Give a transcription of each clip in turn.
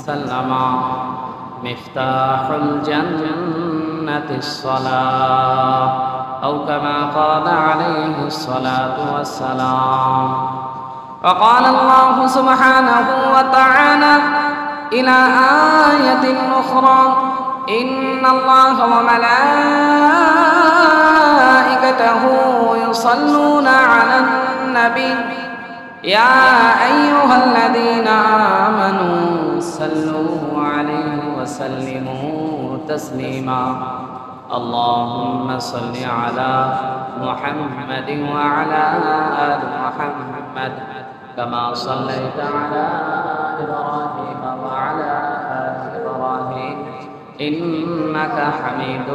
وسلم مفتاح الجنة الصلاة أو كما قال عليه الصلاة والسلام. وقال الله سبحانه وتعالى إلى آية أخرى إن الله وملائكته يصلون على النبي يا أيها الذين آمنوا صلوا عليه وسلموا تسليما. اللهم صل على محمد وعلى آل محمد كما صليت على إبراهيم وعلى آل إبراهيم إنك حميد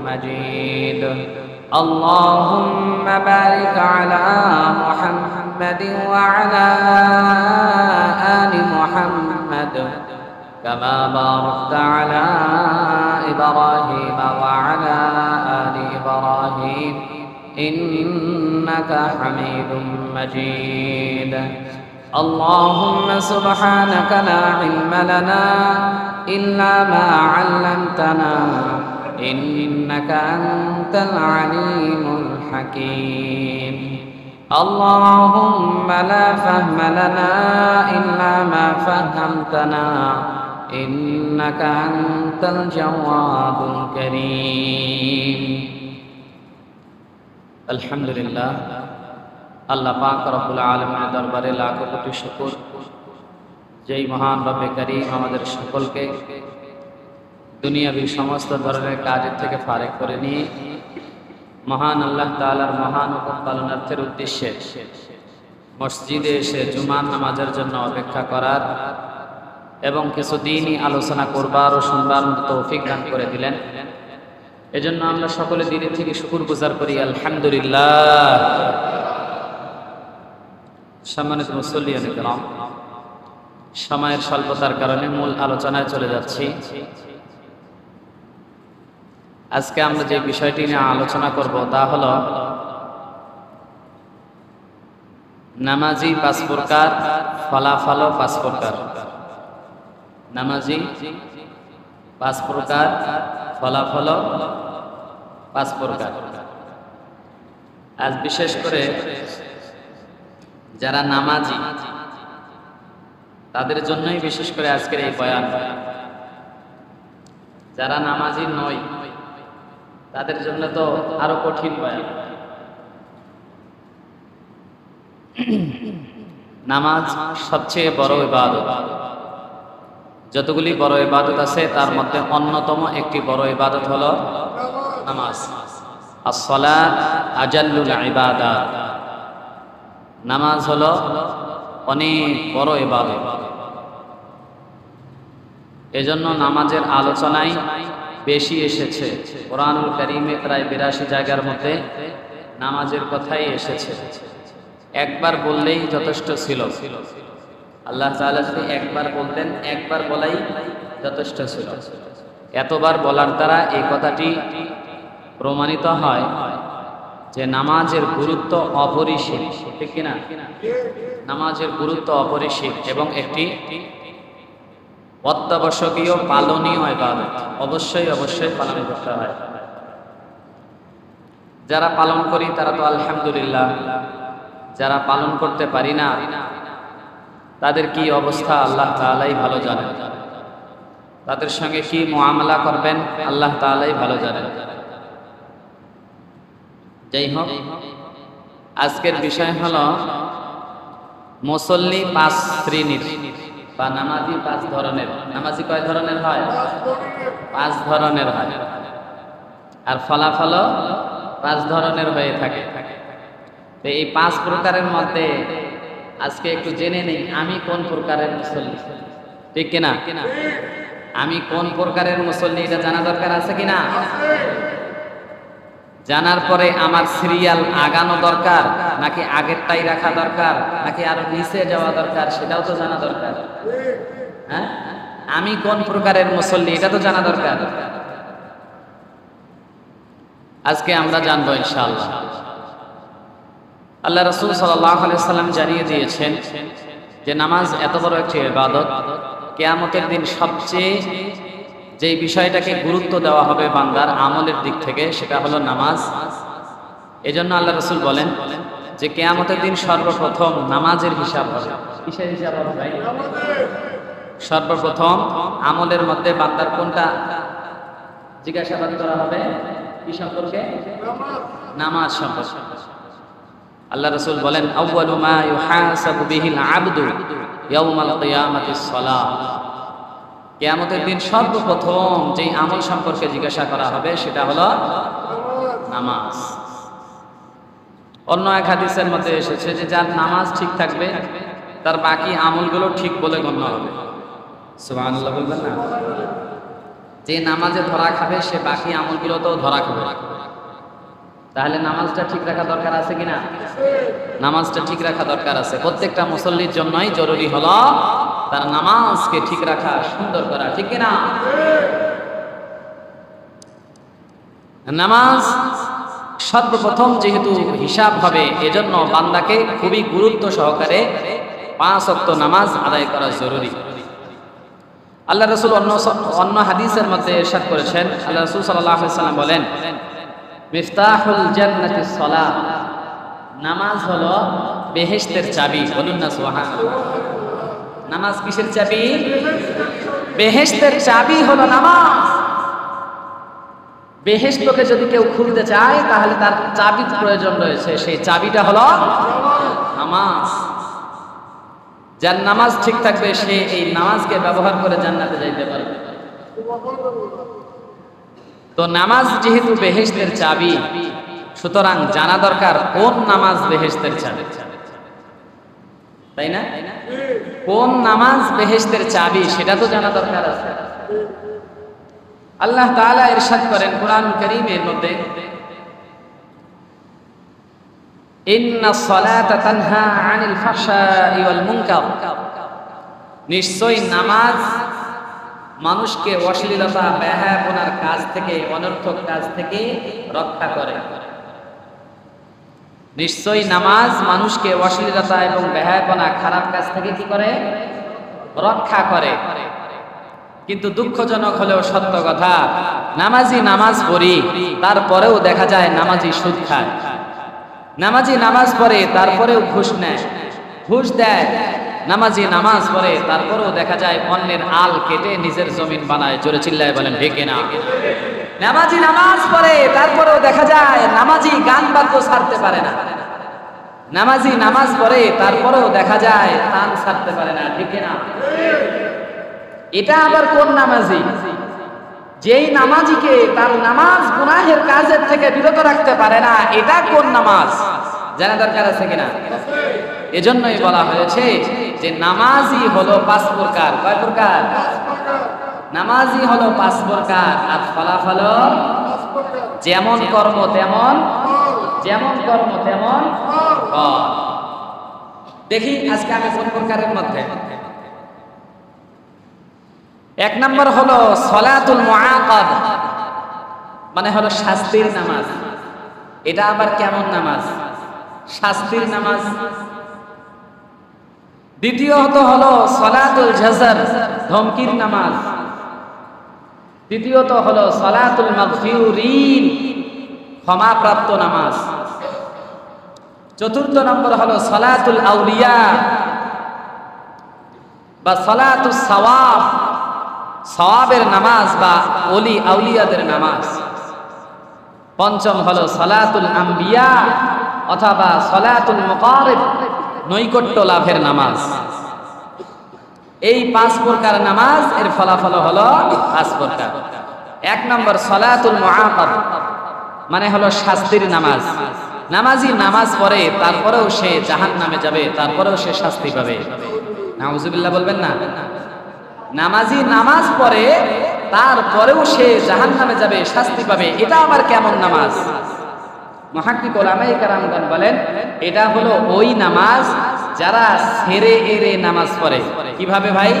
مجيد. اللهم بارك على محمد وعلى آل محمد كما باركت على إبراهيم وعلى آل إبراهيم إنك حميد مجيد. اللهم سبحانك لا علم لنا إلا ما علمتنا إنك أنت العليم الحكيم. اللهم لا فهم لنا إلا ما فهمتنا إنك أنت الجواد الكريم. আলহামদুলিল্লাহ, আল্লাহ পাক রব্বুল আলামিনের দরবারে লাখো কোটি শুকর, যেই মহান রব্বে কারীম আমাদের সকলকে দুনিয়াবী সমস্ত ধরনের কাজের থেকে ফারেক করে নিয়ে মহান আল্লাহ তাআলার মহান হুকুম পালনার্থের উদ্দেশ্যে মসজিদে এসে জুমার নামাজের জন্য অপেক্ষা করার এবং কিছু দিনই আলোচনা করবার ও শুনবার তৌফিক দান করে দিলেন। এজন্য আমরা সকলে দিনের থেকে শুকরগুজার করি আলহামদুলিল্লাহ। সম্মানিত মুসল্লিয়ান কিরাম, সময়ের স্বল্পতার কারণে মূল আলোচনায় চলে যাচ্ছি। আজকে আমরা যে বিষয়টি নিয়ে আলোচনা করব তা হলো নামাজি পাঁচ প্রকার, ফলাফল পাঁচ প্রকার। নামাজি পাঁচ প্রকার, ফলাফল পাঁচ প্রকার। আজ বিশেষ করে যারা নামাজি তাদের জন্যই বিশেষ করে আজকের এই বয়ান। যারা নামাজি নয় তাদের জন্য তো আরো কঠিন বয়ান। নামাজ সবচেয়ে বড় ইবাদত। যতগুলি বড় ইবাদত আছে তার মধ্যে অন্যতম একটি বড় ইবাদত হলো নামাজ। আস-সালাত আজাল্লুল ইবাদাত। নামাজ হলো অনেক বড় ইবাদত। এজন্য নামাজের আলোচনায় বেশি এসেছে। কোরআনুল কারীমে প্রায় ৮২ জায়গার মধ্যে নামাজের কথাই এসেছে। একবার বললেই যথেষ্ট ছিল। আল্লাহ তাআলা যদি একবার বলতেন, একবার বলাই যথেষ্ট ছিল। এতবার বলার দ্বারা এই কথাটি প্রমাণিত হয় যে নামাজের গুরুত্ব অপরিসীম, ঠিক কিনা? নামাজের গুরুত্ব অপরিসীম এবং একটি অত্যাবশ্যকীয় পালনীয় ইবাদত। অবশ্যই অবশ্যই পালন করতে হয়। যারা পালন করি তারা তো আলহামদুলিল্লাহ, যারা পালন করতে পারি না তাদের কি অবস্থা আল্লাহ তাআলাই ভালো জানেন। তাদের সঙ্গে কি মুআমালা করবেন আল্লাহ তাআলাই ভালো জানেন। যাই হোক, আজকের বিষয় হলো মুসল্লি পাঁচ শ্রেণীর বা নামাজি পাঁচ ধরনের। নামাজি কয় ধরনের হয়? পাঁচ ধরনের হয়। আর ফলাফল পাঁচ ধরনের হয়ে থাকে। তো এই পাঁচ প্রকারের মধ্যে আজকে একটু জেনে নেই আমি কোন প্রকারের মুসল্লি, ঠিক কিনা? আমি কোন প্রকারের মুসল্লি এটা জানা দরকার আছে কিনা? জানার পরে আমার সিরিয়াল আগানো দরকার নাকি আগেরটাই রাখা দরকার নাকি আরো নিচে যাওয়া দরকার সেটাও তো জানা দরকার। হ্যাঁ, আমি কোন প্রকারের মুসল্লি এটা তো জানা দরকার। আজকে আমরা জানবো ইনশাআল্লাহ। আল্লাহ রাসূল সাল্লাল্লাহু আলাইহি সাল্লাম জানিয়ে দিয়েছেন যে নামাজ এত বড় একটি ইবাদত কিয়ামতের দিন সবচেয়ে যে বিষয়টাকে গুরুত্ব দেওয়া হবে বান্দার আমলের দিক থেকে সেটা হলো নামাজ। এজন্য আল্লাহ রাসূল বলেন যে কিয়ামতের দিন সর্বপ্রথম নামাজের হিসাব হবে। কিসের হিসাব হবে ভাই? সর্বপ্রথম আমলের মধ্যে বান্দার কোনটা জিজ্ঞাসাবাদ করা হবে? কি সম্পর্কে? নামাজ সম্পর্কে। আল্লাহ রাসূল বলেন আউয়ালু মা ইউহাসাবু বিহিল আবদু ইয়াউমাল কিয়ামাতিস সালাহ। কিয়ামতের দিন সর্বপ্রথম যেই আমল সম্পর্কে জিজ্ঞাসা করা হবে সেটা হলো নামাজ। অন্য এক হাদিসের মধ্যে এসেছে যে যার নামাজ ঠিক থাকবে তার বাকি আমলগুলো ঠিক বলে গণ্য হবে। সুবহানাল্লাহ বলবেন না? যে নামাজে ধরা খাবে সে বাকি আমলগুলোতেও ধরা খাবে। তাহলে নামাজটা ঠিক রাখা দরকার আছে কিনা? নামাজটা ঠিক রাখা দরকার আছে। প্রত্যেকটা মুসল্লির জন্যই জরুরি হলো তার নামাজকে ঠিক রাখা, সুন্দর করা, ঠিক কিনা? নামাজ সর্বপ্রথম যেহেতু হিসাব হবে এজন্য বান্দাকে খুবই গুরুত্ব সহকারে 5 ওয়াক্ত নামাজ আদায় করা জরুরি। আল্লাহ রাসূল অন্য হাদিসের মধ্যে ইরশাদ করেছেন, আল্লাহ রাসূল সাল্লাল্লাহু আলাইহি ওয়াসাল্লাম বলেন মিফতাহুল জান্নাতিস সালাহ, নামাজ হলো বেহেশতের চাবি। বলুন না সুবহানাল্লাহ। নামাজ কিসের চাবি? বেহেশতের চাবি হলো নামাজ। বেহেশতকে যদি কেউ খুলতে চায় তাহলে তার চাবির প্রয়োজন রয়েছে, সেই চাবিটা হলো নামাজ। যার নামাজ ঠিক থাকবে সে এই নামাজকে ব্যবহার করে জান্নাতে যাইতে পারবে। তো নামাজ যেহেতু বেহেশতের চাবি, সুতরাং জানা দরকার কোন নামাজ বেহেশতের চাবি, তাই না? কোন নামাজ বেহেশতের চাবি সেটা তো জানা দরকার আছে। আল্লাহ তাআলা ইরশাদ করেন কোরআনুল কারীমের মধ্যে, ইন্নাস সালাতা তানহা আনিল ফাহশাই ওয়াল মুনকার, নিশ্চয়ই নামাজ মানুষকে অশ্লীলতা, বেহায়াপনার কাজ থেকে, অনর্থক কাজ থেকে রক্ষা করে। নিশ্চয়ই নামাজ মানুষকে অশ্লীলতা এবং বেহায়াপনা, খারাপ কাজ থেকে কি করে? রক্ষা করে। কিন্তু দুঃখজনক হলেও সত্য কথা, নামাজি নামাজ পড়ি তারপরেও দেখা যায় নামাজি সুদ খায়। নামাজি নামাজ পড়ে তারপরেও ঘুষ নেয়, ঘুষ দেয়। নামাজি নামাজ পড়ে তারপরেও দেখা যায় অন্যের আল কেটে নিজের জমিন বানায়। জোরে চিল্লায় বলেন ঠিক না? নামাজি নামাজ পড়ে তারপরেও দেখা যায় নামাজি গান বাদ্য ছাড়তে পারে না। নামাজি নামাজ পড়ে তারপরেও দেখা যায় তান ছাড়তে পারে না, ঠিক না? এটা আবার কোন নামাজি? যেই নামাজিকে তার নামাজ গুনাহের কাজের থেকে বিরত রাখতে পারে না, এটা কোন নামাজ? জানা দরকার আছে কিনা? এজন্যই বলা হয়েছে যে নামাজি হলো 5 প্রকার। কয় প্রকার? নামাজি হলো 5 প্রকার, আর ফলাফল যেমন কর্ম তেমন, যেমন কর্ম তেমন ফল। দেখি আজকে আমি কোন প্রকারের মধ্যে। 1 নম্বর হলো সলাতুল মুআকাদ, মানে হলো শাস্তির নামাজ। এটা আবার কেমন নামাজ? শাস্তির নামাজ। দ্বিতীয়ত হলো সলাতুল জাজার, ধমকির নামাজ। তৃতীয়ত হলো সলাতুল মাগফিরিন, ক্ষমাপ্রাপ্ত নামাজ। চতুর্থ নম্বর হলো সলাতুল আউলিয়া বা সলাতুস সাওয়াব, সওয়াবের নামাজ বা ওলি আউলিয়াদের নামাজ। পঞ্চম হলো সলাতুল আম্বিয়া অথবা সলাতুল মুকারিব, নৈকট্য লাভের নামাজ। এই 5 প্রকার নামাজ, এর ফলাফল হলো 5 প্রকার। 1 নম্বর সলাতুল মুআকাব, মানে হলো শাস্তির নামাজ। নামাজি নামাজ পড়ে তারপরেও সে জাহান্নামে যাবে, তারপরেও সে শাস্তি পাবে। নাউজুবিল্লাহ বলবেন না? নামাজি নামাজ পড়ে তারপরেও সে জাহান্নামে যাবে, শাস্তি পাবে। এটা আবার কেমন নামাজ? মুহাক্কিক উলামায়ে কেরামগণ বলেন এটা হলো ওই নামাজ যারা সেরে এরে নামাজ পড়ে। কিভাবে ভাই?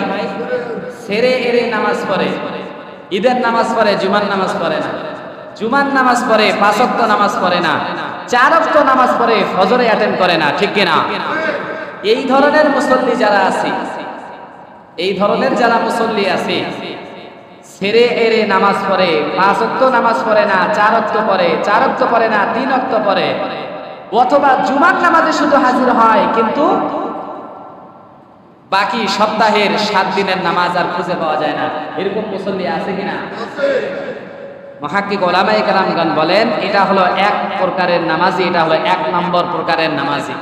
সেরে এরে নামাজ পড়ে। ঈদের নামাজ পড়ে, জুমার নামাজ পড়ে না। জুমার নামাজ পড়ে, 5 ওয়াক্ত নামাজ পড়ে না। 4 ওয়াক্ত নামাজ পড়ে, ফজরে অ্যাটেন্ড করে না, ঠিক কিনা? এই ধরনের মুসল্লি যারা আছে এই ধরনের যারা মুসল্লি আছে, ছেড়ে এরে নামাজ পড়ে, 5 ওয়াক্ত নামাজ পড়ে না, 4 ওয়াক্ত পড়ে, 4 ওয়াক্ত পড়ে না, 3 ওয়াক্ত পড়ে, অথবা জুমার নামাজে শুধু হাজির হয় কিন্তু বাকি সপ্তাহের 7 দিনের নামাজ আর খুঁজে পাওয়া যায় না, এরকম মুসল্লি আছে কিনা? মুহাক্কিক উলামায়ে কেরামগণ বলেন এটা হলো এক প্রকারের নামাজি, এটা হলো 1 নম্বর প্রকারের নামাজি।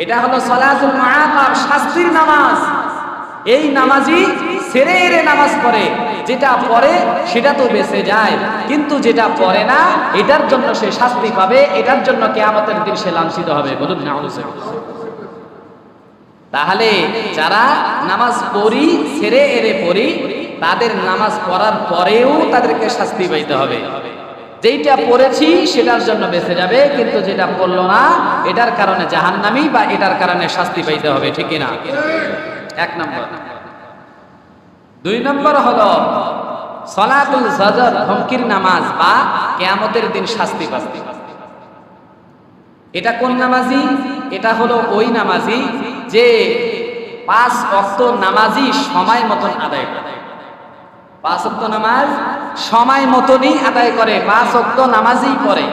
এটা হলো সালাতুল মুআকাব, শাস্তির নামাজ। এই নামাজি ছেড়ে এরে নামাজ পড়ে, যেটা পড়ে সেটা তো বেঁচে যায়, কিন্তু যেটা পড়ে না এটার জন্য সে শাস্তি পাবে, এটার জন্য কিয়ামতের দিন সে লাঞ্ছিত হবে। বলুন নাউযুবিল্লাহ। তাহলে যারা নামাজ পড়ি, ছেড়ে এরে পড়ি, তাদের নামাজ পড়ার পরেও তাদেরকে শাস্তি পাইতে হবে। যেটা পড়েছি সেটার জন্য বেঁচে যাবে, কিন্তু যেটা পড়লো না এটার কারণে জাহান্নামী বা এটার কারণে শাস্তি পাইতে হবে, ঠিক কিনা? 1 নম্বর। 2 নম্বর হলো সালাতুল ফজর, ধমকির নামাজ বা কিয়ামতের দিন শাস্তি পাবে। এটা কোন নামাজি? এটা হলো ওই নামাজি যে 5 ওয়াক্ত নামাজই সময় মতন আদায় করে। 5 ওয়াক্ত নামাজ সময় মতনই আদায় করে, 5 ওয়াক্ত নামাজই পড়ে।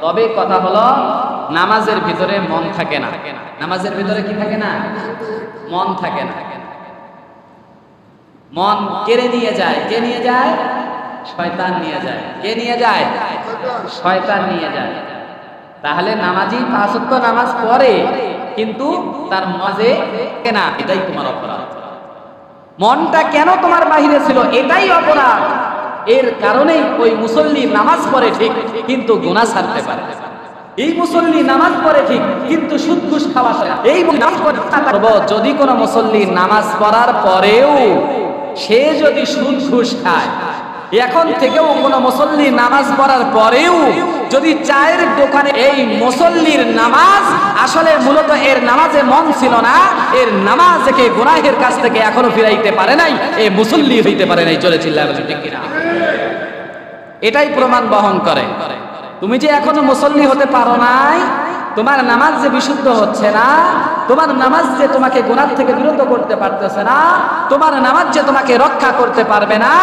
তবে কথা হলো নামাজের ভিতরে মন থাকে না। নামাজের ভিতরে কি থাকে না? মন থাকে না। মন কেড়ে নিয়ে যায়। কে নিয়ে যায়? শয়তান নিয়ে যায়। কে নিয়ে যায়? শয়তান নিয়ে যায়। তাহলে নামাজি 5 ওয়াক্ত নামাজ পড়ে কিন্তু তার মাঝে কেনা, এটাই তোমার অপরাধ। মনটা কেন তোমার বাহিরে ছিল এটাই অপরাধ। এর কারণেই ওই মুসল্লি নামাজ পড়ে ঠিক কিন্তু গুনাহ ছাড়তে পারে। এই মুসল্লি নামাজ পড়ে ঠিক কিন্তু সুদ ঘুষ খাওয়া হয়। এই নামাজ পড়ে যদি কোনো মুসল্লি নামাজ পড়ার পরেও সে যদি সুদ ঘুষ খায়, এখন থেকেও কোনো মুসল্লি নামাজ পড়ার পরেও যদি চায়ের দোকানে, এই মুসল্লির নামাজ আসলে মূলত এর নামাজে মন ছিল না, এর নামাজকে গুনাহের কাছ থেকে এখনো ফিরাইতে পারে নাই, এই মুসল্লি হইতে পারে নাই। চলে চিল্লায় বলেন ঠিক কিনা? এটাই প্রমাণ বহন করে। তুমি যে এখনো মুসল্লি হতে পারো নাই, তোমার নামাজ যে বিশুদ্ধ হচ্ছে না, তোমার নামাজ যে তোমাকে গুনাহ থেকে বিরত করতে পারতেছে না, তোমার নামাজ যে তোমাকে রক্ষা করতে পারবে না,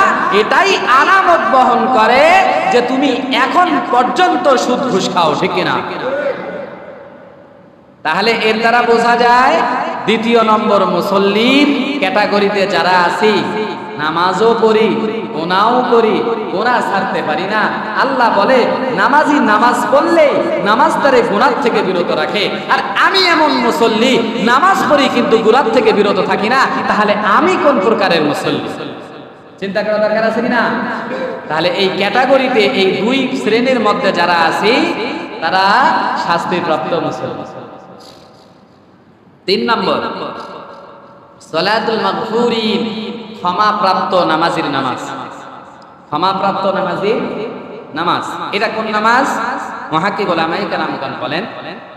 এটাই আলামত বহন করে যে তুমি এখন পর্যন্ত সুদ ঘুষ খাও, ঠিক কিনা? তাহলে এর দ্বারা বোঝা যায় 2 নম্বর মুসল্লির ক্যাটাগরিতে যারা আছি, নামাজও পড়ি, গুনাহও করি, গুনাহ ছাড়তে পারি না। আল্লাহ বলে নামাজি নামাজ পড়লে নামাজ তারে গুনাহ থেকে বিরত রাখে। আর আমি এমন মুসল্লি, নামাজ পড়ি কিন্তু গুনাহ থেকে বিরত থাকি না, তাহলে আমি কোন প্রকারের মুসল্লি? চিন্তা করা দরকার আছে কিনা? তাহলে এই ক্যাটাগরিতে এই 2 শ্রেণীর মধ্যে যারা আছি তারা শাস্তিপ্রাপ্ত মুসল্লি। 3 নম্বর সালাতুল মাগফুরিন, ক্ষমাপ্রাপ্ত নামাজির নামাজ। ক্ষমাপ্রাপ্ত নামাজির নামাজ এটা কোন নামাজ? মুহাক্কিক উলামায়ে কেরামগণ বলেন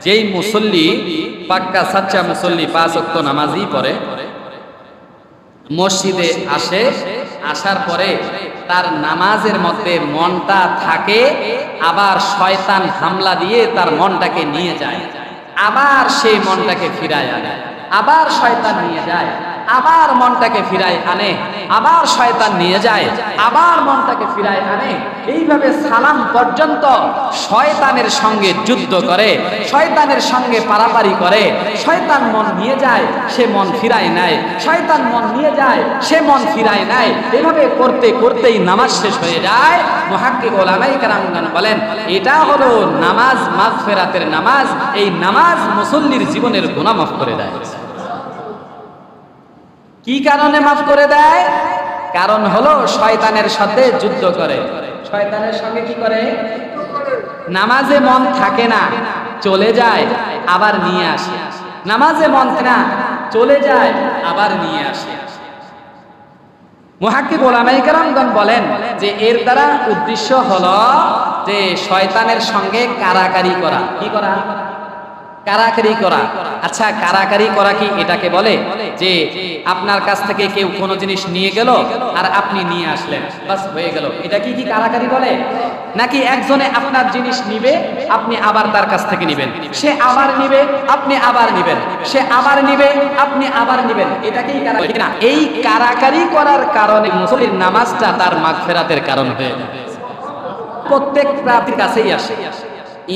যেই মুসল্লি পাক্কা সাচ্চা মুসল্লি 5 ওয়াক্ত নামাজই পড়ে, মসজিদে আসে, আসার পরে তার নামাজের মধ্যে মনটা থাকে, আবার শয়তান হামলা দিয়ে তার মনটাকে নিয়ে যায়, আবার সেই মনটাকে ফিরায় আনে, আবার শয়তান নিয়ে যায়, আবার মনটাকে ফিরায় আনে, আবার শয়তান নিয়ে যায়, আবার মনটাকে ফিরায় আনে। এইভাবে সালাম পর্যন্ত শয়তানের সঙ্গে যুদ্ধ করে, শয়তানের সঙ্গে পারাপারি করে। শয়তান মন নিয়ে যায়, সে মন ফিরায় নেয়, শয়তান মন নিয়ে যায়, সে মন ফিরায় নেয়। এভাবে করতে করতেই নামাজ শেষ হয়ে যায়। মুহাক্কিক উলামায়ে কেরামগণ বলেন এটা হলো নামাজ মাগফিরাতের নামাজ। এই নামাজ মুসল্লির জীবনের গুনাহ মাফ করে দেয়। কি কারণে মাফ করে দেয়? কারণ হলো শয়তানের সাথে যুদ্ধ করে। শয়তানের সঙ্গে কি করে? নামাজে মন থাকে না, চলে যায়, আবার নিয়ে আসে। নামাজে মন থাকে না, চলে যায়, আবার নিয়ে আসে। মুহাক্কিক উলামায়ে কেরামগণ বলেন যে এর দ্বারা উদ্দেশ্য হলো যে শয়তানের সঙ্গে কারাকারি করা। কি করা? কারাকারি করা। আচ্ছা, কারাকারি করা কি এটাকে বলে যে আপনার কাছ থেকে কেউ কোনো জিনিস নিয়ে গেল আর আপনি নিয়ে আসলেন, বাস হয়ে গেল, এটা কি কারাকারি বলে? নাকি একজনে আপনার জিনিস নিবে, আপনি আবার তার কাছ থেকে নিবেন, সে আবার নিবে, আপনি আবার নিবেন, সে আবার নিবে, আপনি আবার নিবেন, এটাকেই কারাকারি না? এই কারাকারি করার কারণে মুসল্লির নামাজটা তার মাগফিরাতের কারণ হয়ে যায়। প্রত্যেক প্রার্থীর কাছেই আসে,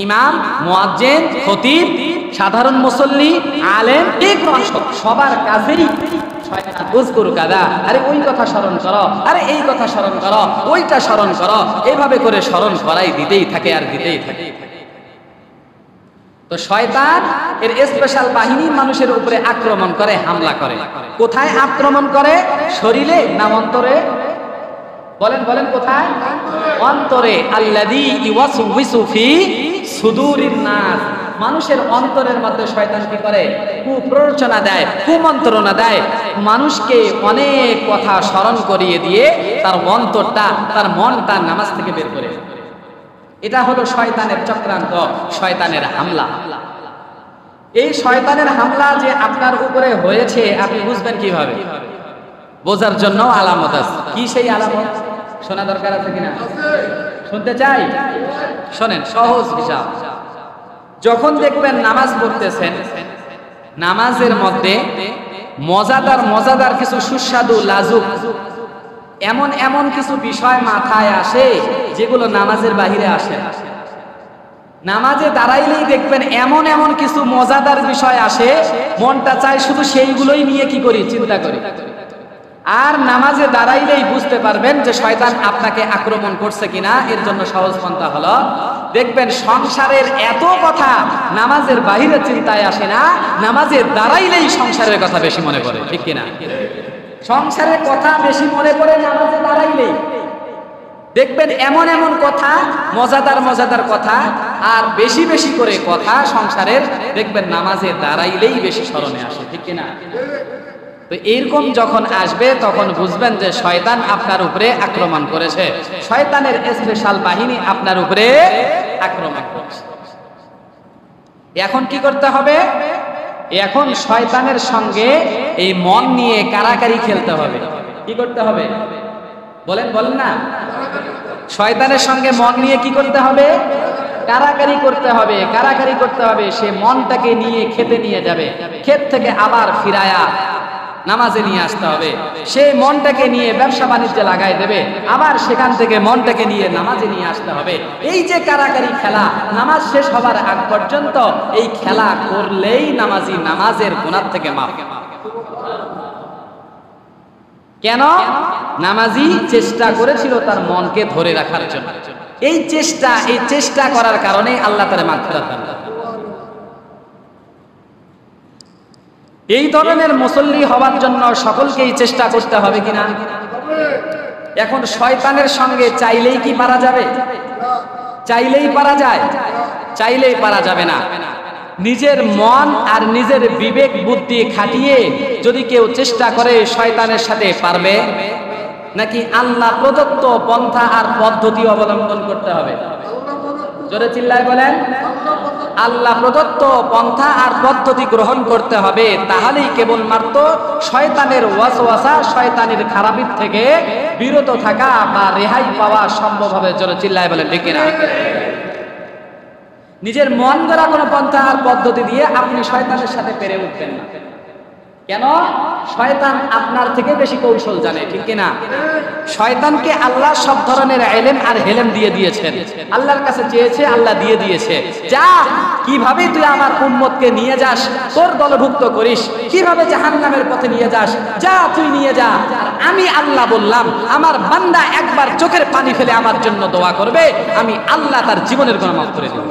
ইমাম, মুয়াজ্জিন, খতিব, সাধারণ মুসল্লি, আলেম, ঠিক সবার কাছেই শয়তান উযকুর কাদা, আরে ওই কথা স্মরণ করো, আরে এই কথা স্মরণ করো, ওইটা স্মরণ করো, এইভাবে করে স্মরণ করাই দিতেই থাকে আর দিতেই থাকে। তো শয়তান এর স্পেশাল বাহিনী মানুষের উপরে আক্রমণ করে, হামলা করে। কোথায় আক্রমণ করে? শরীরে না অন্তরে? বলেন বলেন, কোথায়? অন্তরে। আল্লাযী ইওয়াসউইসু ফি সুদুরিন নাস, মানুষের অন্তরের মধ্যে শয়তান কি করে? কুপ্ররোচনা দেয়, কুমন্ত্রণা দেয়, মানুষকে অনেক কথা স্মরণ করিয়ে দিয়ে তার অন্তরটা, তার মনটা নামাজ থেকে বের করে। এটা হলো শয়তানের চক্রান্ত, শয়তানের হামলা। এই শয়তানের হামলা যে আপনার উপরে হয়েছে আপনি বুঝবেন কিভাবে? বোঝার জন্য আলামত আছে। কি সেই আলামত? শোনা দরকার আছে কিনা? শুনতে চাই? শোনেন, সহজ হিসাব। যখন দেখবেন নামাজ পড়তেছেন, নামাজের মধ্যে মজাদার মজাদার কিছু সুস্বাদু লাজুক এমন এমন কিছু বিষয় মাথায় আসে যেগুলো নামাজের বাহিরে আসে না। নামাজে দাঁড়াইলেই দেখবেন এমন এমন কিছু মজাদার বিষয় আসে, মনটা চায় শুধু সেইগুলোই নিয়ে কি করি, চিন্তা করি। আর নামাজে দাঁড়াইলেই বুঝতে পারবেন যে শয়তান আপনাকে আক্রমণ করছে কিনা। এর জন্য সহজ পন্থা হলো, দেখবেন সংসারের এত কথা নামাজের বাহিরে চিন্তায় আসে না, নামাজে দাঁড়াইলেই সংসারের কথা বেশি মনে পড়ে, ঠিক কিনা? সংসারের কথা বেশি মনে পড়ে নামাজে দাঁড়াইলেই। দেখবেন এমন এমন কথা, মজাদার মজাদার কথা আর বেশি বেশি করে কথা সংসারের, দেখবেন নামাজে দাঁড়াইলেই বেশি স্মরণে আসে, ঠিক কিনা? তো এরকম যখন আসবে তখন বুঝবেন যে শয়তান আপনার উপরে আক্রমণ করেছে, শয়তানের স্পেশাল বাহিনী আপনার উপরে আক্রমণ করেছে। এখন কি করতে হবে? এখন শয়তানের সঙ্গে এই মন নিয়ে কারাকারি খেলতে হবে। কি করতে হবে? বলেন বলেন না। শয়তানের সঙ্গে মন নিয়ে কি করতে হবে? কারাকারি করতে হবে, কারাকারি করতে হবে। সে মনটাকে নিয়ে খেতে নিয়ে যাবে, ক্ষেত থেকে আবার ফিরায়া নামাজে নিয়ে আসতে হবে। সেই মনটাকে নিয়ে ব্যবসা বাণিজ্যে লাগাই দেবে, আবার সেখান থেকে মনটাকে নিয়ে নামাজে নিয়ে আসতে হবে। এই যে কারাকারি খেলা, নামাজ শেষ হবার আগ পর্যন্ত এই খেলা করলেই নামাজি নামাজের গুনাহ থেকে মাফ। কেন? নামাজি চেষ্টা করেছিল তার মনকে ধরে রাখার জন্য। এই চেষ্টা করার কারণে আল্লাহ তাআলা মাগফিরাত দান করেন। এই ধরনের মুসল্লি হওয়ার জন্য সকলকেই চেষ্টা করতে হবে কিনা? এখন শয়তানের সঙ্গে চাইলেই কি পারা যাবে? চাইলেই পারা যায়? চাইলেই পারা যাবে না। নিজের মন আর নিজের বিবেক বুদ্ধি খাটিয়ে যদি কেউ চেষ্টা করে শয়তানের সাথে পারবে? নাকি আল্লাহ প্রদত্ত পন্থা আর পদ্ধতি অবলম্বন করতে হবে? জোরে চিল্লায় বলেন। আল্লাহ প্রদত্ত পন্থা আর পদ্ধতি গ্রহণ করতে হবে, তাহলেই কেবলমাত্র শয়তানের ওয়াসওয়াসা, শয়তানের খারাপির থেকে বিরত থাকা বা রেহাই পাওয়া সম্ভব হবে। জোরে চিল্লায় বলেন ঠিক কিনা? নিজের মন গড়া কোনো পন্থা আর পদ্ধতি দিয়ে আপনি শয়তানের সাথে পেরে উঠবেন না। কেন? শয়তান আপনার থেকে বেশি কৌশল জানে, ঠিক কিনা? শয়তানকে আল্লাহ সব ধরনের ইলম আর হেলেম দিয়ে দিয়েছেন। আল্লাহর কাছে চেয়েছে, আল্লাহ দিয়ে দিয়েছে। যা, কিভাবে তুই আমার উম্মতকে নিয়ে যাস, তোর দলভুক্ত করিস, কিভাবে জাহান্নামের পথে নিয়ে যাস, যা তুই নিয়ে যা। আর আমি আল্লাহ বললাম, আমার বান্দা একবার চোখের পানি ফেলে আমার জন্য দোয়া করবে, আমি আল্লাহ তার জীবনের গুনাহ মাফ করে দেব।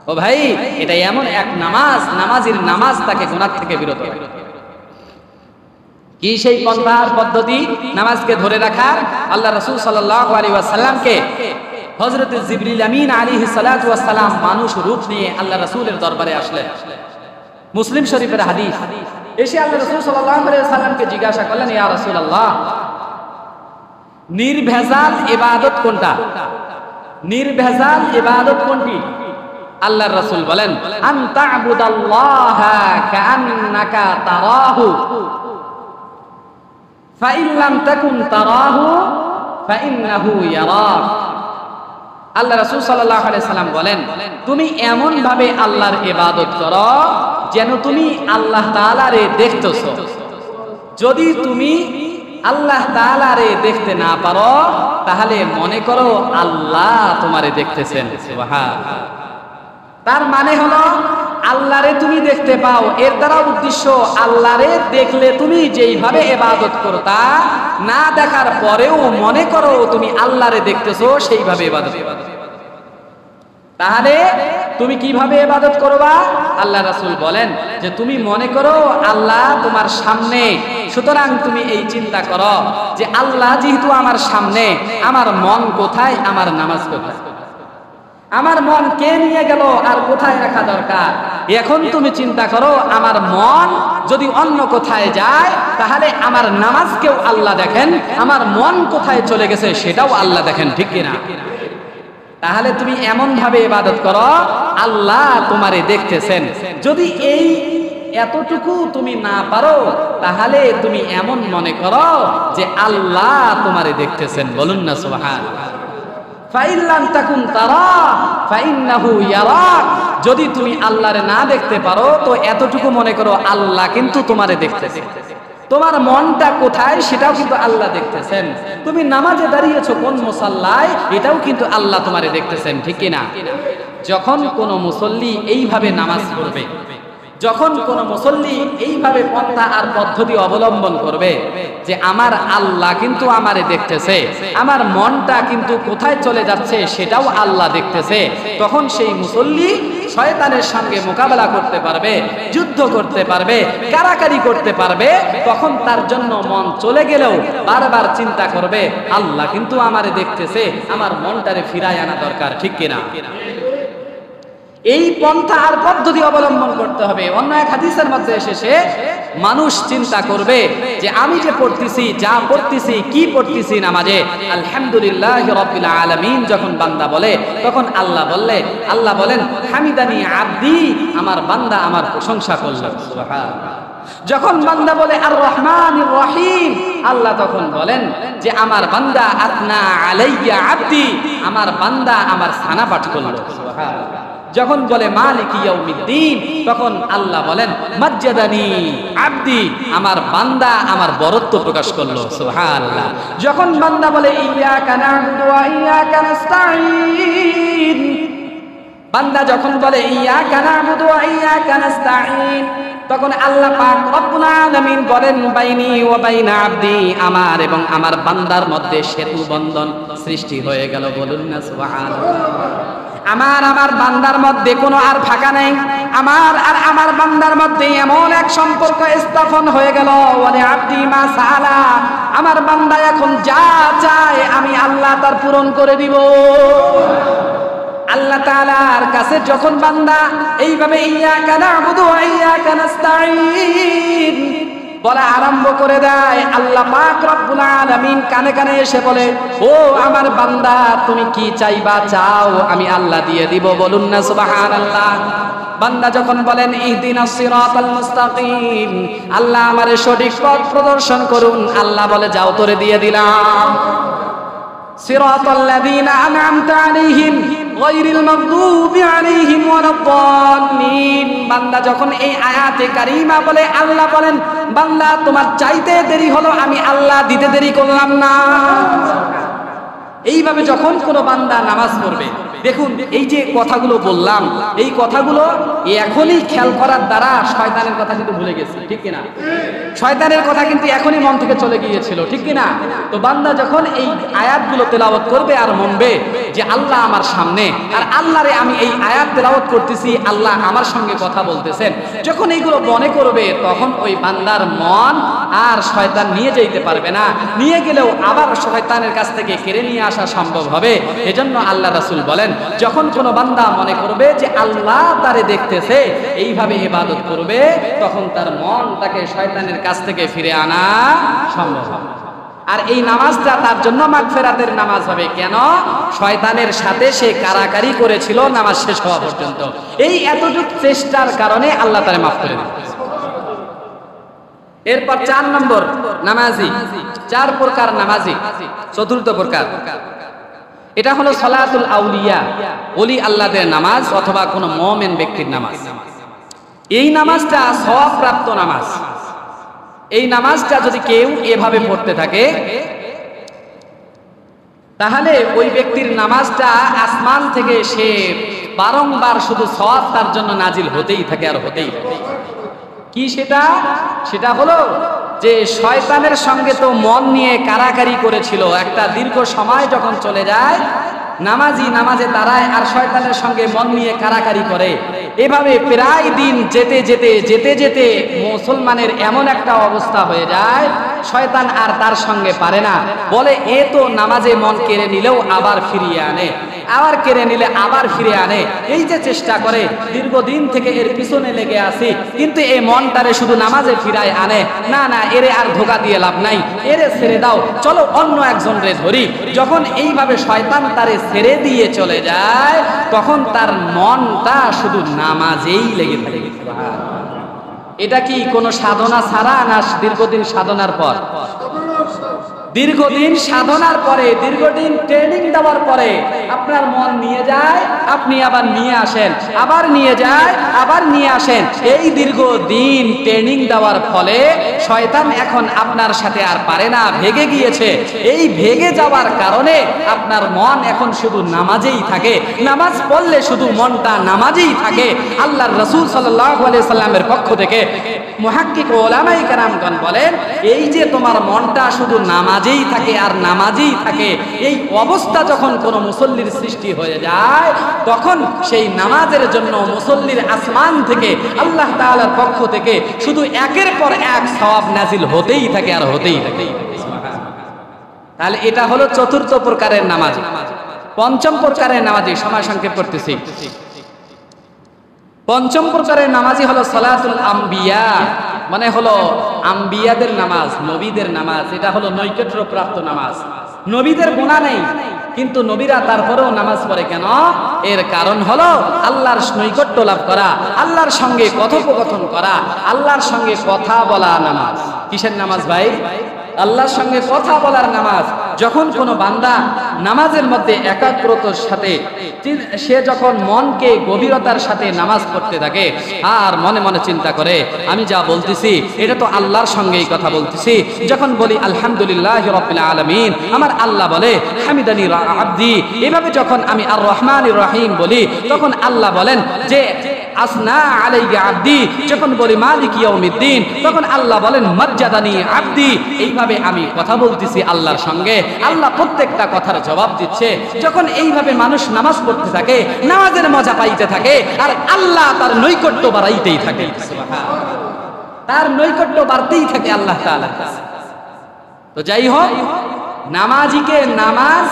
ও ভাই, এটা এমন এক নামাজ, নামাজির নামাজ তাকে গুনাহ থেকে বিরত রাখে। কি সেই পন্থা আর পদ্ধতি নামাজকে ধরে রাখার? আল্লাহ রাসূল সাল্লাল্লাহু আলাইহি ওয়াসাল্লামকে হযরত জিবরিল আমিন আলাইহিস সালাতু ওয়াস সালাম মানুষ রূপ নিয়ে আল্লাহ রাসূলের দরবারে আসলেন। মুসলিম শরীফের হাদিস। এসে আল্লাহ রাসূল সাল্লাল্লাহু আলাইহি ওয়াসাল্লামকে জিজ্ঞাসা করলেন, ইয়া রাসূলুল্লাহ, নির্ভেজাল ইবাদত কোনটা? নির্ভেজাল ইবাদত কোনটি? আল্লাহর রাসূল বলেন আনতা আবুদাল্লাহা কাআন্নাকা তারাহু ফাইন লাম তাকুন তারাহু ফাইন্নাহু ইয়ারাক। আল্লাহ রাসূল সাল্লাল্লাহু আলাইহি সাল্লাম বলেন তুমি এমন ভাবে আল্লাহর ইবাদত করো যেন তুমি আল্লাহ তাআলারে দেখতেছো। যদি তুমি আল্লাহ তাআলারে দেখতে না পারো তাহলে মনে করো আল্লাহ তোমারে দেখতেছেন। সুবহানাল্লাহ। তার মানে হলো আল্লাহরে তুমি দেখতে পাও, এর দ্বারা উদ্দেশ্য আল্লাহরে দেখলে তুমি যেইভাবে ইবাদত করতা না দেখার পরেও মনে করো তুমি আল্লাহরে দেখতেছো, সেইভাবে ইবাদত। তাহলে তুমি কিভাবে ইবাদত করবা? আল্লাহ রাসূল বলেন যে তুমি মনে করো আল্লাহ তোমার সামনে, সুতরাং তুমি এই চিন্তা করো যে আল্লাহ যেহেতু আমার সামনে, আমার মন কোথায়, আমার নামাজ কোথায়, আমার মন কে নিয়ে গেল আর কোথায় রাখা দরকার। এখন তুমি চিন্তা করো আমার মন যদি অন্য কোথায় যায় তাহলে আমার নামাজকেও আল্লাহ দেখেন, আমার মন কোথায় চলে গেছে সেটাও আল্লাহ দেখেন, ঠিক কিনা? তাহলে তুমি এমন ভাবে ইবাদত করো আল্লাহ তোমারে দেখতেছেন। যদি এই এতটুকু তুমি না পারো তাহলে তুমি এমন মনে করো যে আল্লাহ তোমারে দেখতেছেন। বলুন না সুবহানাল্লাহ। ফাইন লাম তাকুন তারা ফাইন্নাহু ইয়ারাক। যদি তুমি আল্লাহরে না দেখতে পারো তো এতটুকু মনে করো আল্লাহ কিন্তু তোমারে দেখতেছে। তোমার মনটা কোথায় সেটাও কিন্তু আল্লাহ দেখতেছেন। তুমি নামাজে দাঁড়িয়েছো কোন মুসাল্লায় এটাও কিন্তু আল্লাহ তোমারে দেখতেছেন, ঠিক কিনা? যখন কোন মুসল্লি এইভাবে নামাজ পড়বে, যখন কোন মুসল্লি এইভাবে পন্থা আর পদ্ধতি অবলম্বন করবে যে আমার আল্লাহ কিন্তু আমারে দেখতেছে, আমার মনটা কিন্তু কোথায় চলে যাচ্ছে সেটাও আল্লাহ দেখতেছে, তখন সেই মুসল্লি শয়তানের সঙ্গে মোকাবেলা করতে পারবে, যুদ্ধ করতে পারবে, কারাকারি করতে পারবে। তখন তার জন্য মন চলে গেলেও বারবার চিন্তা করবে আল্লাহ কিন্তু আমারে দেখতেছে, আমার মনটারে ফিরায় আনা দরকার, ঠিক কিনা? এই পন্থা আর পদ্ধতি অবলম্বন করতে হবে। অন্য এক হাদিসের মধ্যে এসেছে মানুষ চিন্তা করবে যে আমি যে পড়তেছি, যা পড়তেছি, কি পড়তেছি নামাজে আলহামদুলিল্লাহি রাব্বিল আলামিন যখন বান্দা বলে তখন আল্লাহ বলেন হামিদানি আব্দি, আমার বান্দা আমার প্রশংসা করল। সুবহানাল্লাহ। যখন বান্দা বলে আর রহমানির রহিম, আল্লাহ তখন বলেন যে আমার বান্দা আতনা আলাইয়া আব্দি, আমার বান্দা আমার সানা পাঠ করল। সুবহানাল্লাহ। যখন বলে মালিক ইয়াউমিদ্দিন তখন আল্লাহ বলেন মাজ্জাদানি আব্দি, আমার বান্দা আমার বরত্ব প্রকাশ করলো। সুবহানাল্লাহ। যখন বান্দা বলে ইয়্যাকা না'বুদু ওয়া ইয়্যাকা নাস্তাঈন, বান্দা যখন বলে ইয়্যাকা না'বুদু ওয়া ইয়্যাকা নাস্তাঈন তখন আল্লাহ পাক রব্বুল আলামিন বলেন বাইনি ওয়া বাইনা আব্দি, আমার এবং আমার বান্দার মধ্যে সেতু বন্ধন সৃষ্টি হয়ে গেল। বলুন না সুবহানাল্লাহ। আমার বান্দার মধ্যে কোনো আর ফাঁকা নেই, আমার বান্দার মধ্যে এমন এক সম্পর্ক স্থাপন হয়ে গেল। ওয়ালি আব্দি মা সালা, আমার বান্দা এখন যা চায় আমি আল্লাহ তার পূরণ করে দিব। আল্লাহ তাআলার কাছে যখন বান্দা এইভাবে ইয়্যাকা না'বুদু ওয়া ইয়্যাকা নাস্তাঈন বলা আরম্ভ করে দেয়, আল্লাহ পাক রব্বুল আলামিন কানে কানে এসে বলে ও আমার বান্দা তুমি কি চাইবা চাও, আমি আল্লাহ দিয়ে দিব। বলুন না সুবহানাল্লাহ। বান্দা যখন বলেন ইহদিনাস সিরাতাল মুস্তাকিম, আল্লাহ আমারে সঠিক পথ প্রদর্শন করুন, আল্লাহ বলে যাও তোরে দিয়ে দিলাম। সিরাতাল্লাযীনা আন'আমতা আলাইহিম গায়রিল মাগদুবি আলাইহিম ওয়ালাদ-দাল্লিন। বান্দা যখন এই আয়াতে কারিমা বলে আল্লাহ বলেন বান্দা তোমার চাইতে দেরি হলো, আমি আল্লাহ দিতে দেরি করলাম না। এইভাবে যখন কোনো বান্দা নামাজ পড়বে, দেখুন এই যে কথাগুলো বললাম, এই কথাগুলো এখনই খেয়াল করার দ্বারা শয়তানের কথা কিন্তু ভুলে গেছি, ঠিক কিনা? শয়তানের কথা কিন্তু এখনই মন থেকে চলে গিয়েছিল, ঠিক কিনা? তো বান্দা যখন এই আয়াতগুলো তেলাওয়াত করবে আর মনবে যে আল্লাহ আমার সামনে, আর আল্লাহরে আমি এই আয়াত তেলাওয়াত করতেছি, আল্লাহ আমার সঙ্গে কথা বলতেছেন, যখন এইগুলো মনে করবে তখন ওই বান্দার মন আর শয়তান নিয়ে যেতে পারবে না। নিয়ে গেলেও আবার শয়তানের কাছ থেকে কেড়ে নিয়ে আসা সম্ভব হবে। এজন্য আল্লাহ রাসূল বলেন যখন কোনো বান্দা মনে করবে যে আল্লাহ তারে দেখতেছে, এইভাবে ইবাদত করবে, তখন তার মন তাকে শয়তানের কাছ থেকে ফিরে আনা সম্ভব হবে। আর এই নামাজটা তার জন্য মাগফিরাতের নামাজ হবে। কেন? শয়তানের সাথে সে কারাকারি করেছিল নামাজ শেষ হওয়া পর্যন্ত। এই এতটুকু চেষ্টার কারণে আল্লাহ তাআলা মাফ করে দিবেন। এরপর 4 নম্বর নামাজি, 4 প্রকার নামাজি, চতুর্থ প্রকার, এটা হলো সালাতুল আউলিয়া, ওলি আল্লাহদের নামাজ অথবা কোনো মুমিন ব্যক্তির নামাজ। এই নামাজটা সওয়াবপ্রাপ্ত নামাজ। এই নামাজটা যদি কেউ এভাবে পড়তে থাকে তাহলে ওই ব্যক্তির নামাজটা আসমান থেকে সে বারংবার শুধু সওয়াব তার জন্য নাজিল হতেই থাকে আর হতেই থাকে। কি সেটা? সেটা হলো যে শয়তানের সঙ্গে তো মন নিয়ে কারাকারি করেছিল, একটা দীর্ঘ সময় যখন চলে যায় নামাজি নামাজে দাঁড়ায় আর শয়তানের সঙ্গে মন নিয়ে কারাকারি করে, এভাবে প্রায় দিন যেতে যেতে যেতে যেতে মুসলমানের এমন একটা অবস্থা হয়ে যায় শয়তান আর তার সঙ্গে পারে না। বলে এ তো নামাজে মন কেড়ে নিলেও আবার ফিরিয়ে আনে, আবার কেড়ে নিলে আবার ফিরে আনে। এই যে চেষ্টা করে, দীর্ঘদিন থেকে এর পিছনে লেগে আসি, কিন্তু এই মনটারে শুধু নামাজে ফিরায় আনে। না না, এরে আর ধোকা দিয়ে লাভ নাই, এরে ছেড়ে দাও, চলো অন্য একজন রে ধরি। যখন এইভাবে শয়তান তারে ছেড়ে দিয়ে চলে যায় তখন তার মনটা শুধু নামাজেই লেগে থাকে। এটা কি কোনো সাধনা ছাড়া না দীর্ঘদিন সাধনার পর? দীর্ঘদিন সাধনার পরে, দীর্ঘদিন ট্রেনিং দেওয়ার পরে আপনার মন নিয়ে যায়, আপনি আবার নিয়ে আসেন, আবার নিয়ে যায়, আবার নিয়ে আসেন। এই দীর্ঘদিন ট্রেনিং দেওয়ার ফলে শয়তান এখন আপনার সাথে আর পারে না, ভেগে গিয়েছে। এই ভেগে যাওয়ার কারণে আপনার মন এখন শুধু নামাজেই থাকে, নামাজ পড়লে শুধু মনটা নামাজেই থাকে। আল্লাহর রাসূল সাল্লাল্লাহু আলাইহি সাল্লামের পক্ষ থেকে মুহাক্কিক ও উলামায়ে কেরামগণ বলেন, এই যে তোমার মনটা শুধু নামাজেই থাকে আর নামাজেই থাকে, এই অবস্থা যখন কোনো মুসল্লির সৃষ্টি হয়ে যায় তখন সেই নামাজের জন্য মুসল্লির আসমান থেকে আল্লাহ তাআলার পক্ষ থেকে শুধু একের পর এক সওয়াব নাজিল হতেই থাকে আর হতেই থাকে। তাহলে এটা হলো চতুর্থ প্রকারের নামাজ। পঞ্চম প্রকারের নামাজি, সময় সংক্ষেপ করতেছি। পঞ্চম প্রকারের নামাজি হলো সালাতুল আম্বিয়া, মানে হলো আম্বিয়াদের নামাজ, নবীদের নামাজ। এটা হলো নৈকট্য প্রাপ্ত নামাজ। নবীদের গুনাহ নেই কিন্তু নবীরা তারপরেও নামাজ পড়ে কেন? এর কারণ হলো আল্লাহর নৈকট্য লাভ করা, আল্লাহর সঙ্গে কথোপকথন করা, আল্লাহর সঙ্গে কথা বলা নামাজ। কিসের নামাজ ভাই? আল্লাহর সঙ্গে কথা বলার নামাজ। যখন কোনো বান্দা নামাজের মধ্যে একাগ্রতার সাথে সে যখন মনকে গভীরতার সাথে নামাজ পড়তে থাকে আর মনে মনে চিন্তা করে আমি যা বলতেছি এটা তো আল্লাহর সঙ্গেই কথা বলতেছি। যখন বলি আলহামদুলিল্লাহি রাব্বিল আলামিন, আমার আল্লাহ বলে হামিদানি আব্দি। এভাবে যখন আমি আর রহমানির রহিম বলি তখন আল্লাহ বলেন যে আসনা আলাইয়া আব্দি। যখন বলি মালিক ইয়াউমিদ্দিন তখন আল্লাহ বলেন মাজ্জাদানি আব্দি। এইভাবে আমি কথা বলতেছি আল্লাহর সঙ্গে, আল্লাহ প্রত্যেকটা কথার জবাব দিচ্ছে। যখন এইভাবে মানুষ নামাজ পড়তে থাকে, নামাজের মজা পাইতে থাকে আর আল্লাহ তার নৈকট্য বাড়াইতেই থাকে, তার নৈকট্য বাড়তেই থাকে আল্লাহ তাআলার কাছে। তো যাই হোক, নামাজিকে নামাজ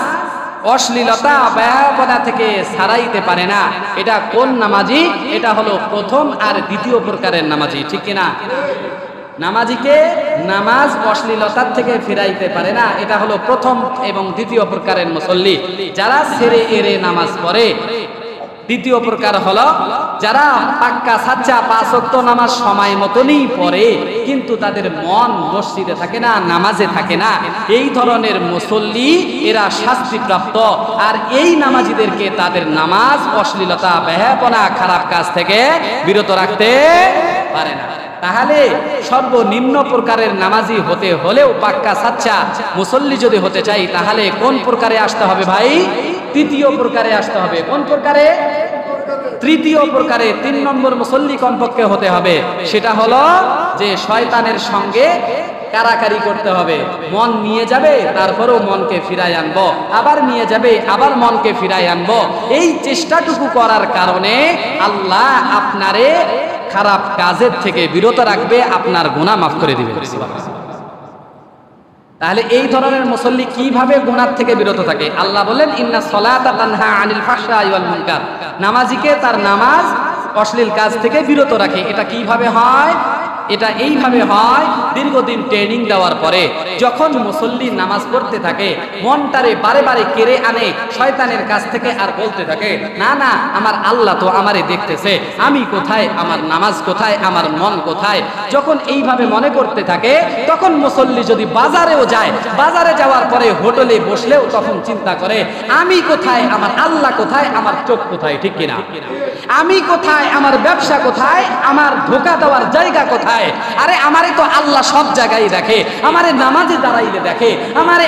অশ্লীলতা ব্যয়াপনা থেকে ছাড়াইতে পারে না। এটা কোন নামাজি? এটা হলো প্রথম আর দ্বিতীয় প্রকারের নামাজি, ঠিক কিনা? নামাজিকে নামাজ অশ্লীলতার থেকে ফিরাইতে পারে না। এটা হলো প্রথম এবং দ্বিতীয় প্রকারের মুসল্লি, যারা ছেড়ে এড়ে নামাজ পড়ে। দ্বিতীয় প্রকার হলো যারা পাক্কা সাচ্চা 5 ওয়াক্ত নামাজ সময় মতনই পড়ে কিন্তু তাদের মন মসজিদে থাকে না, নামাজে থাকে না। এই ধরনের মুসল্লি এরা শাস্তিপ্রাপ্ত। আর এই নামাজিদেরকে তাদের নামাজ অশ্লীলতা ব্যয়াপনা খারাপ কাজ থেকে বিরত রাখতে পারে না। তাহলে সর্বনিম্ন প্রকারের নামাজি হতে হলেও পাক্কা সাচ্চা মুসল্লি যদি হতে চাই তাহলে কোন প্রকারে আসতে হবে ভাই? তৃতীয় প্রকারে আসতে হবে। কোন প্রকারে? তৃতীয় প্রকারে 3 নম্বর মুসল্লি কমপক্ষে হতে হবে। সেটা হলো যে শয়তানের সঙ্গে কারাকারি করতে হবে। মন নিয়ে যাবে তারপরেও মনকে ফিরায় আনবো, আবার নিয়ে যাবে আবার মনকে ফিরায় আনবো। এই চেষ্টাটুকু করার কারণে আল্লাহ আপনারে খারাপ কাজের থেকে বিরত রাখবে, আপনার গুনাহ মাফ করে দিবে। তাহলে এই ধরনের মুসল্লি কিভাবে গুনাহ থেকে বিরত থাকে? আল্লাহ বলেন ইন্না সলাতা তানহা আনিল ফাহশাই ওয়াল মুনকার। নামাজিকে তার নামাজ অশ্লীল কাজ থেকে বিরত রাখে। এটা কিভাবে হয়? এটা এইভাবে হয় দীর্ঘদিন ট্রেনিং দেওয়ার পরে। যখন মুসল্লি নামাজ পড়তে থাকে মনটারে বারে বারে কেড়ে আনে শয়তানের কাছ থেকে, আর বলতে থাকে না না আমার আল্লাহ তো আমারে দেখতেছে, আমি কোথায়, আমার নামাজ কোথায়, আমার মন কোথায়। যখন এইভাবে মনে করতে থাকে তখন মুসল্লি যদি বাজারেও যায়, বাজারে যাওয়ার পরে হোটেলে বসলেও তখন চিন্তা করে আমি কোথায়, আমার আল্লাহ কোথায়, আমার চোখ কোথায়, ঠিক কিনা? আমি কোথায়, আমার ব্যবসা কোথায়, আমার ধোঁকা দেওয়ার জায়গা কোথায়? আরে আমারে তো আল্লাহ সব জায়গায় দেখে, আমারে নামাজে দাঁড়াইলে দেখে, আমারে